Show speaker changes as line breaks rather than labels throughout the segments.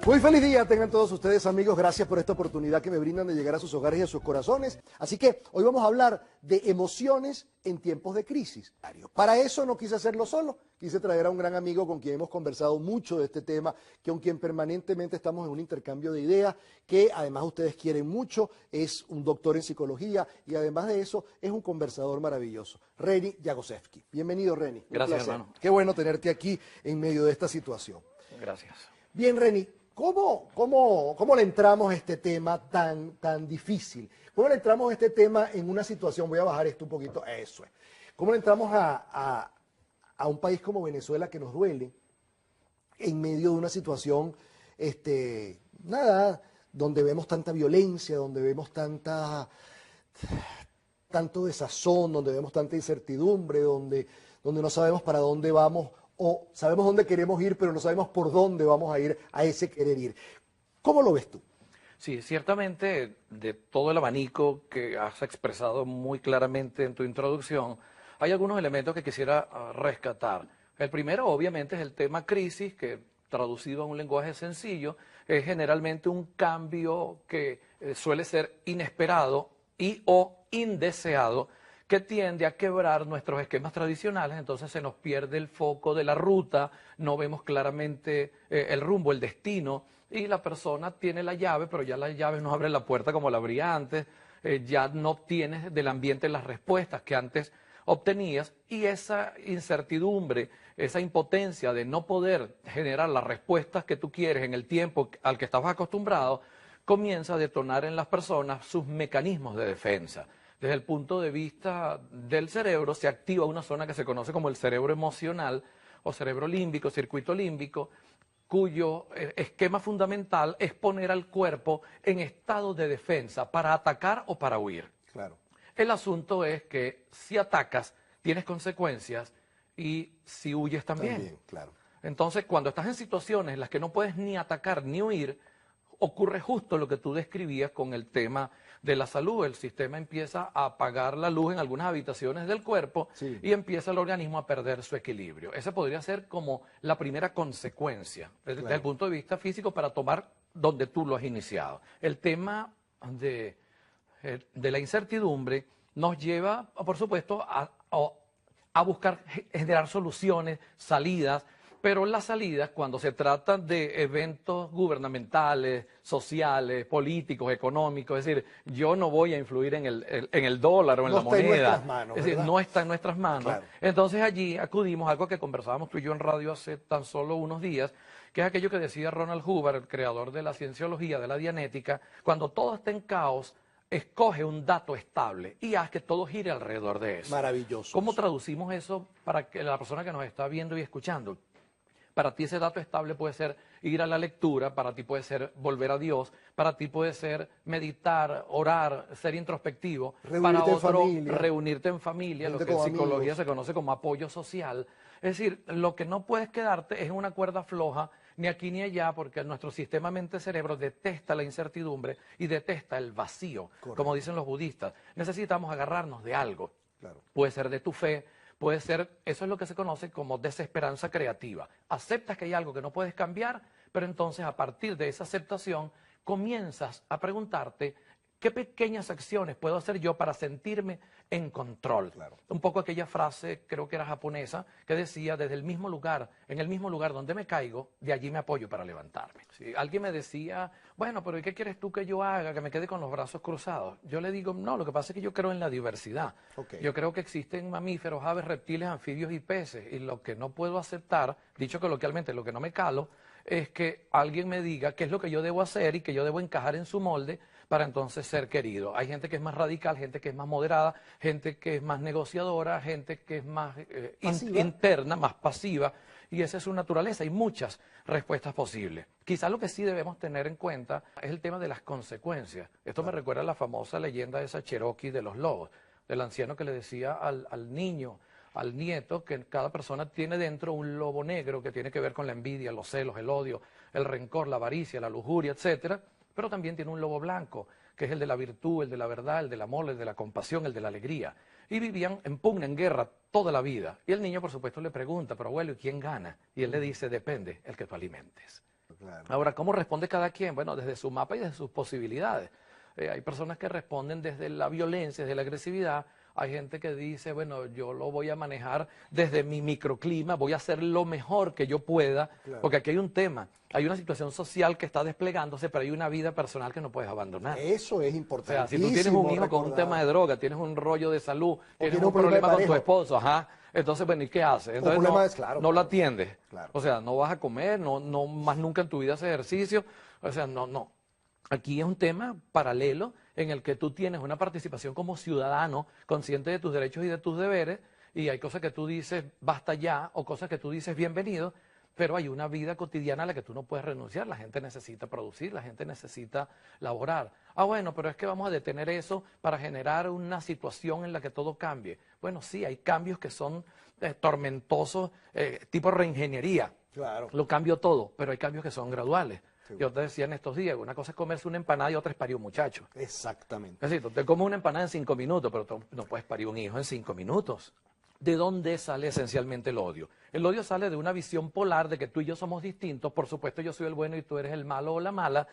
Muy feliz día tengan todos ustedes, amigos. Gracias por esta oportunidad que me brindan de llegar a sus hogares y a sus corazones. Así que hoy vamos a hablar de emociones en tiempos de crisis. Para eso no quise hacerlo solo. Quise traer a un gran amigo con quien hemos conversado mucho de este tema, con quien permanentemente estamos en un intercambio de ideas, que además ustedes quieren mucho. Es un doctor en psicología y además de eso es un conversador maravilloso. Reni Jagosevsky. Bienvenido, Reni.
Gracias, hermano.
Qué bueno tenerte aquí en medio de esta situación.
Gracias.
Bien, Reni. ¿Cómo le entramos a este tema tan difícil? ¿Cómo le entramos a este tema en una situación? Voy a bajar esto un poquito. Eso es. ¿Cómo le entramos a un país como Venezuela que nos duele en medio de una situación, donde vemos tanta violencia, donde vemos tanto desazón, donde vemos tanta incertidumbre, donde no sabemos para dónde vamos? O sabemos dónde queremos ir, pero no sabemos por dónde vamos a ir a ese querer ir. ¿Cómo lo ves tú?
Sí, ciertamente de todo el abanico que has expresado muy claramente en tu introducción, hay algunos elementos que quisiera rescatar. El primero, obviamente, es el tema crisis, que traducido a un lenguaje sencillo, es generalmente un cambio que suele ser inesperado y o indeseado, que tiende a quebrar nuestros esquemas tradicionales. Entonces se nos pierde el foco de la ruta, no vemos claramente el rumbo, el destino, y la persona tiene la llave, pero ya la llave no abre la puerta como la abría antes, ya no obtienes del ambiente las respuestas que antes obtenías, y esa incertidumbre, esa impotencia de no poder generar las respuestas que tú quieres en el tiempo al que estabas acostumbrado, comienza a detonar en las personas sus mecanismos de defensa. Desde el punto de vista del cerebro, se activa una zona que se conoce como el cerebro emocional o cerebro límbico, circuito límbico, cuyo esquema fundamental es poner al cuerpo en estado de defensa para atacar o para huir.
Claro.
El asunto es que si atacas, tienes consecuencias, y si huyes también.
También, claro.
Entonces, cuando estás en situaciones en las que no puedes ni atacar ni huir, ocurre justo lo que tú describías con el tema de la salud. El sistema empieza a apagar la luz en algunas habitaciones del cuerpo, sí, y empieza el organismo a perder su equilibrio. Esa podría ser como la primera consecuencia, desde el punto de vista físico, para tomar donde tú lo has iniciado. El tema de la incertidumbre nos lleva, por supuesto, a buscar generar soluciones, salidas. Pero las salidas, cuando se trata de eventos gubernamentales, sociales, políticos, económicos, es decir, yo no voy a influir en el dólar o en la moneda.
No está en nuestras manos,
es decir,
¿verdad?
no está en nuestras manos.
Claro.
Entonces allí acudimos a algo que conversábamos tú y yo en radio hace tan solo unos días, que es aquello que decía Ronald Hubbard, el creador de la cienciología, de la dianética: cuando todo está en caos, escoge un dato estable y haz que todo gire alrededor de eso.
Maravilloso.
¿Cómo traducimos eso para que la persona que nos está viendo y escuchando? Para ti ese dato estable puede ser ir a la lectura, para ti puede ser volver a Dios, para ti puede ser meditar, orar, ser introspectivo, para otro reunirte en familia, lo que en psicología se conoce como apoyo social. Es decir, lo que no puedes quedarte es en una cuerda floja, ni aquí ni allá, porque nuestro sistema mente-cerebro detesta la incertidumbre y detesta el vacío, como dicen los budistas. Necesitamos agarrarnos de algo. Claro. Puede ser de tu fe, puede ser, eso es lo que se conoce como desesperanza creativa. Aceptas que hay algo que no puedes cambiar, pero entonces a partir de esa aceptación comienzas a preguntarte: ¿qué pequeñas acciones puedo hacer yo para sentirme en control? Claro. Un poco aquella frase, creo que era japonesa, que decía: desde el mismo lugar, en el mismo lugar donde me caigo, de allí me apoyo para levantarme. ¿Sí? Alguien me decía: bueno, pero ¿y qué quieres tú que yo haga? Que me quede con los brazos cruzados. Yo le digo: no, lo que pasa es que yo creo en la diversidad. Okay. Yo creo que existen mamíferos, aves, reptiles, anfibios y peces, y lo que no puedo aceptar, dicho coloquialmente, lo que no me calo, es que alguien me diga qué es lo que yo debo hacer y que yo debo encajar en su molde para entonces ser querido. Hay gente que es más radical, gente que es más moderada, gente que es más negociadora, gente que es más interna, más pasiva, y esa es su naturaleza. Hay muchas respuestas posibles. Quizás lo que sí debemos tener en cuenta es el tema de las consecuencias. Esto me recuerda a la famosa leyenda de esa Cherokee de los lobos, del anciano que le decía al niño, al nieto, que cada persona tiene dentro un lobo negro que tiene que ver con la envidia, los celos, el odio, el rencor, la avaricia, la lujuria, etcétera. Pero también tiene un lobo blanco, que es el de la virtud, el de la verdad, el del amor, el de la compasión, el de la alegría. Y vivían en pugna, en guerra, toda la vida. Y el niño, por supuesto, le pregunta: pero abuelo, ¿y quién gana? Y él le dice: depende, el que tú alimentes.
Claro.
Ahora, ¿cómo responde cada quien? Bueno, desde su mapa y desde sus posibilidades. Hay personas que responden desde la violencia, desde la agresividad. Hay gente que dice, bueno, yo lo voy a manejar desde mi microclima, voy a hacer lo mejor que yo pueda,
Claro.
porque aquí hay un tema, hay una situación social que está desplegándose, pero hay una vida personal que no puedes abandonar.
Eso es
O
importante.
sea, si tú tienes un hijo con un tema de droga, tienes un rollo de salud, tienes
tienes
un problema con tu
pareja.
esposo, ajá, entonces, bueno, ¿y qué haces? Entonces,
problema es, claro,
no lo
claro.
atiendes.
Claro.
O sea, no vas a comer, no más nunca en tu vida haces ejercicio. O sea, no. Aquí es un tema paralelo en el que tú tienes una participación como ciudadano, consciente de tus derechos y de tus deberes, y hay cosas que tú dices, basta ya, o cosas que tú dices, bienvenido, pero hay una vida cotidiana a la que tú no puedes renunciar. La gente necesita producir, la gente necesita laborar. Ah, bueno, pero es que vamos a detener eso para generar una situación en la que todo cambie. Bueno, sí, hay cambios que son tormentosos, tipo reingeniería.
Claro.
Lo cambio todo, pero hay cambios que son graduales.
Sí.
Yo te decía en estos días, una cosa es comerse una empanada y otra es parir un muchacho.
Exactamente.
Es decir, tú te comes una empanada en 5 minutos, pero tú no puedes parir un hijo en 5 minutos. ¿De dónde sale esencialmente el odio? El odio sale de una visión polar de que tú y yo somos distintos. Por supuesto, yo soy el bueno y tú eres el malo o la mala,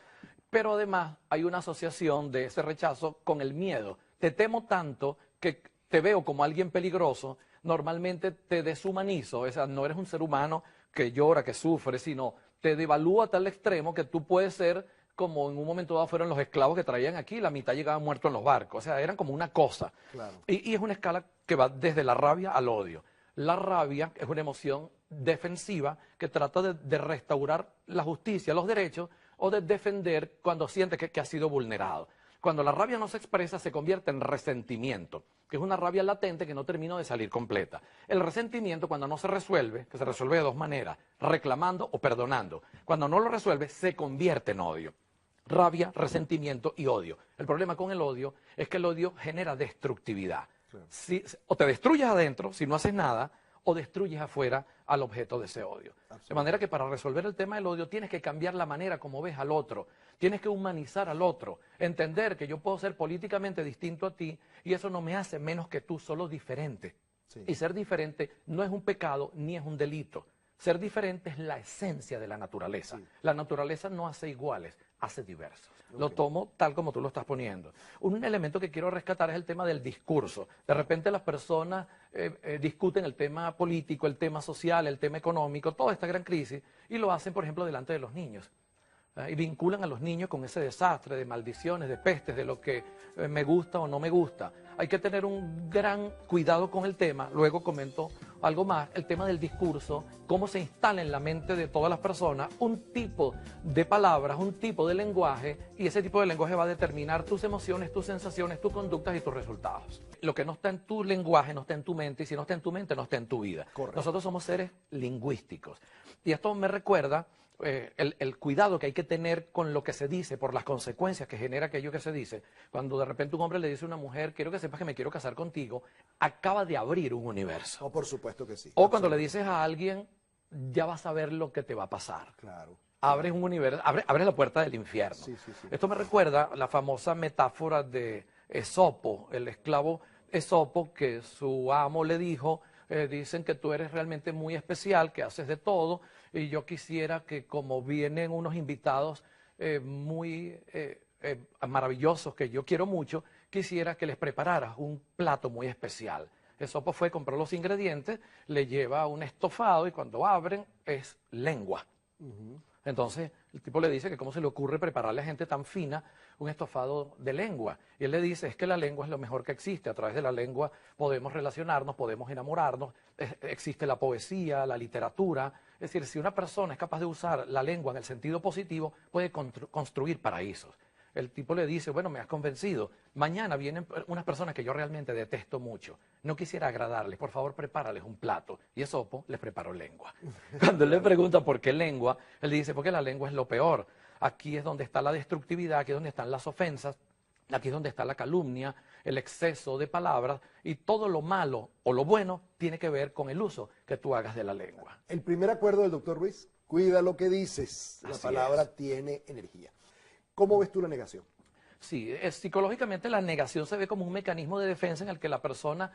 pero además hay una asociación de ese rechazo con el miedo. Te temo tanto que te veo como alguien peligroso, normalmente te deshumanizo, o sea, no eres un ser humano que llora, que sufre, sino te devalúa a tal extremo que tú puedes ser como en un momento dado fueron los esclavos que traían aquí, la mitad llegaban muertos en los barcos, o sea, eran como una cosa.
Claro.
Y es una escala que va desde la rabia al odio. La rabia es una emoción defensiva que trata de restaurar la justicia, los derechos, o de defender cuando siente que ha sido vulnerado. Cuando la rabia no se expresa, se convierte en resentimiento, que es una rabia latente que no termina de salir completa. El resentimiento, cuando no se resuelve, que se resuelve de dos maneras, reclamando o perdonando. Cuando no lo resuelve, se convierte en odio. Rabia, resentimiento y odio. El problema con el odio es que el odio genera destructividad.
Claro.
O te destruyes adentro, si no haces nada, o destruyes afuera al objeto de ese odio. De manera que para resolver el tema del odio tienes que cambiar la manera como ves al otro, tienes que humanizar al otro, entender que yo puedo ser políticamente distinto a ti y eso no me hace menos que tú, solo diferente.
Sí.
Y ser diferente no es un pecado ni es un delito. Ser diferente es la esencia de la naturaleza.
Sí.
La naturaleza no hace iguales, hace diversos.
Ok.
Lo tomo tal como tú lo estás poniendo. Un elemento que quiero rescatar es el tema del discurso. De repente las personas discuten el tema político, el tema social, el tema económico, toda esta gran crisis, y lo hacen, por ejemplo, delante de los niños. Y vinculan a los niños con ese desastre de maldiciones, de pestes, de lo que me gusta o no me gusta. Hay que tener un gran cuidado con el tema. Luego comento algo más, el tema del discurso, cómo se instala en la mente de todas las personas un tipo de palabras, un tipo de lenguaje, y ese tipo de lenguaje va a determinar tus emociones, tus sensaciones, tus conductas y tus resultados. Lo que no está en tu lenguaje no está en tu mente, y si no está en tu mente no está en tu vida.
Correcto.
Nosotros somos seres lingüísticos. Y esto me recuerda el cuidado que hay que tener con lo que se dice, por las consecuencias que genera aquello que se dice. Cuando de repente un hombre le dice a una mujer, quiero que sepas que me quiero casar contigo, acaba de abrir un universo.
No, por supuesto que sí.
O cuando le dices a alguien, ya vas a ver lo que te va a pasar.
Claro.
Abres un universo, abres la puerta del infierno.
Sí, sí, sí.
Esto me recuerda la famosa metáfora de Esopo, el esclavo Esopo, que su amo le dijo, dicen que tú eres realmente muy especial, que haces de todo, y yo quisiera que como vienen unos invitados muy maravillosos, que yo quiero mucho, quisiera que les prepararas un plato muy especial. Esopo fue, compró los ingredientes, le lleva un estofado y cuando abren es lengua. Entonces el tipo le dice que cómo se le ocurre prepararle a gente tan fina un estofado de lengua. Y él le dice, es que la lengua es lo mejor que existe. A través de la lengua podemos relacionarnos, podemos enamorarnos, existe la poesía, la literatura. Es decir, si una persona es capaz de usar la lengua en el sentido positivo, puede construir paraísos. El tipo le dice, bueno, me has convencido. Mañana vienen unas personas que yo realmente detesto mucho. No quisiera agradarles. Por favor, prepárales un plato. Y Esopo les preparó lengua. Cuando él le pregunta por qué lengua, él dice, porque la lengua es lo peor. Aquí es donde está la destructividad, aquí es donde están las ofensas, aquí es donde está la calumnia, el exceso de palabras, y todo lo malo o lo bueno tiene que ver con el uso que tú hagas de la lengua.
El primer acuerdo del doctor Ruiz, cuida lo que dices. La
Así
palabra
es.
tiene energía. ¿Cómo ves tú la negación?
Sí, psicológicamente la negación se ve como un mecanismo de defensa en el que la persona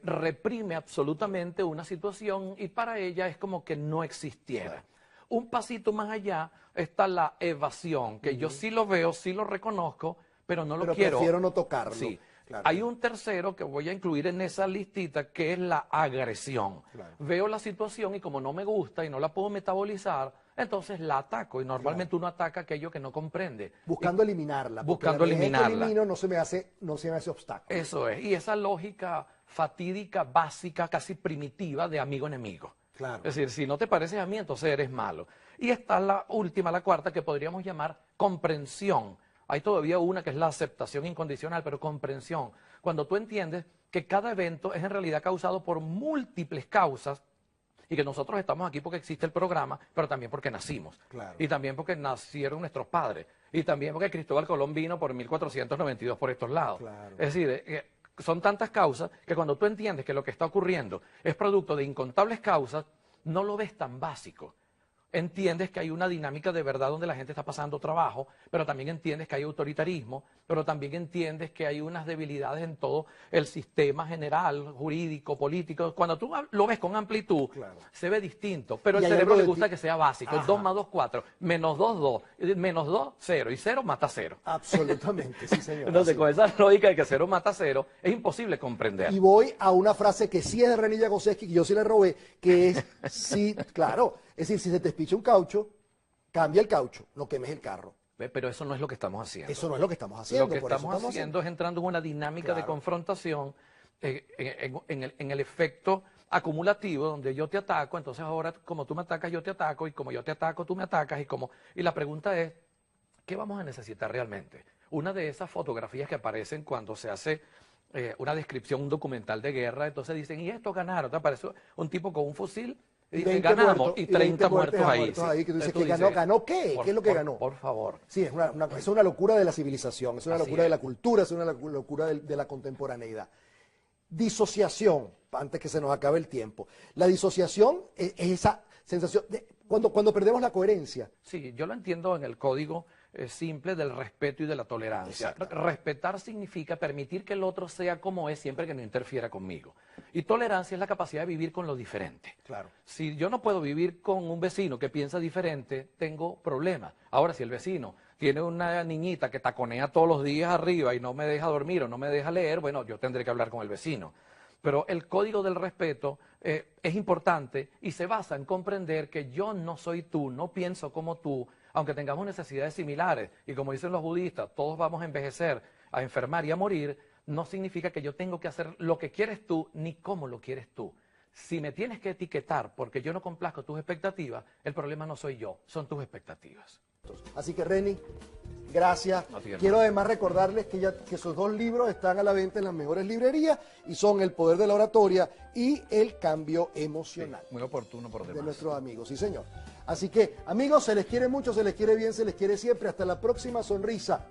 reprime absolutamente una situación y para ella es como que no existiera. Un pasito más allá está la evasión, que yo sí lo veo, sí lo reconozco, pero no lo
Pero
quiero.
prefiero no tocarlo.
Sí.
Claro.
Hay un tercero que voy a incluir en esa listita, que es la agresión.
Claro.
Veo la situación y como no me gusta y no la puedo metabolizar, entonces la ataco. Y normalmente uno ataca aquello que no comprende.
Buscando eliminarla.
Buscando
porque la medida que
eliminarla.
elimino no se me hace obstáculo.
Eso es. Y esa lógica fatídica, básica, casi primitiva de amigo-enemigo.
Claro.
Es decir, si no te pareces a mí, entonces eres malo. Y está la última, la cuarta, que podríamos llamar comprensión. Hay todavía una que es la aceptación incondicional, pero comprensión. Cuando tú entiendes que cada evento es en realidad causado por múltiples causas y que nosotros estamos aquí porque existe el programa, pero también porque nacimos.
Claro.
Y también porque nacieron nuestros padres. Y también porque Cristóbal Colón vino por 1492 por estos lados.
Claro.
Es decir, son tantas causas que cuando tú entiendes que lo que está ocurriendo es producto de incontables causas, no lo ves tan básico. Entiendes que hay una dinámica de verdad donde la gente está pasando trabajo, pero también entiendes que hay autoritarismo, pero también entiendes que hay unas debilidades en todo el sistema general, jurídico, político. Cuando tú lo ves con amplitud,
Claro.
se ve distinto, pero
Y
el
hay
cerebro
algo
le
de
gusta
ti-
que sea básico.
Ajá.
2 más 2, 4, menos 2, 2, menos 2, 0, y 0 mata 0.
Absolutamente, sí, señor.
Entonces,
Así.
con esa lógica de que 0 mata 0, es imposible comprender.
Y voy a una frase que sí es de René Jagoseski, que yo sí le robé, que es, sí, claro, es decir, si se te espicha un caucho, cambia el caucho, no quemes el carro.
Pero eso no es lo que estamos haciendo.
Eso no es lo que estamos haciendo.
Lo que
por eso
estamos haciendo es entrando en una dinámica de
Claro.
confrontación en el efecto acumulativo donde yo te ataco, entonces ahora como tú me atacas yo te ataco y como yo te ataco tú me atacas y la pregunta es, ¿qué vamos a necesitar realmente? Una de esas fotografías que aparecen cuando se hace una descripción, un documental de guerra, entonces dicen, ¿y esto ganaron? Te aparece un tipo con un fusil y dice,
20
ganamos,
muertos,
y 30 muertos ahí.
ahí, que tú dices,
Entonces
¿que ganó? ¿Ganó qué? ¿Qué es lo que ganó?
Por favor.
Sí, es una locura de la civilización, es una
Así
locura
es.
de la cultura, es una locura de la contemporaneidad. Disociación, antes que se nos acabe el tiempo. La disociación es esa sensación, cuando perdemos la coherencia.
Sí, yo lo entiendo en el código simple del respeto y de la tolerancia.
Exactamente.
Respetar significa permitir que el otro sea como es siempre que no interfiera conmigo. Y tolerancia es la capacidad de vivir con lo diferente.
Claro.
Si yo no puedo vivir con un vecino que piensa diferente, tengo problemas. Ahora, si el vecino tiene una niñita que taconea todos los días arriba y no me deja dormir o no me deja leer, bueno, yo tendré que hablar con el vecino. Pero el código del respeto es importante y se basa en comprender que yo no soy tú, no pienso como tú, aunque tengamos necesidades similares. Y como dicen los budistas, todos vamos a envejecer, a enfermar y a morir, no significa que yo tengo que hacer lo que quieres tú ni cómo lo quieres tú. Si me tienes que etiquetar porque yo no complazco tus expectativas, el problema no soy yo, son tus expectativas.
Así que, Reni, gracias.
No, tío,
Quiero además recordarles que esos dos libros están a la venta en las mejores librerías y son El poder de la oratoria y El cambio emocional.
Muy oportuno por
De
demás.
nuestros amigos, sí señor. Así que, amigos, se les quiere mucho, se les quiere bien, se les quiere siempre. Hasta la próxima sonrisa.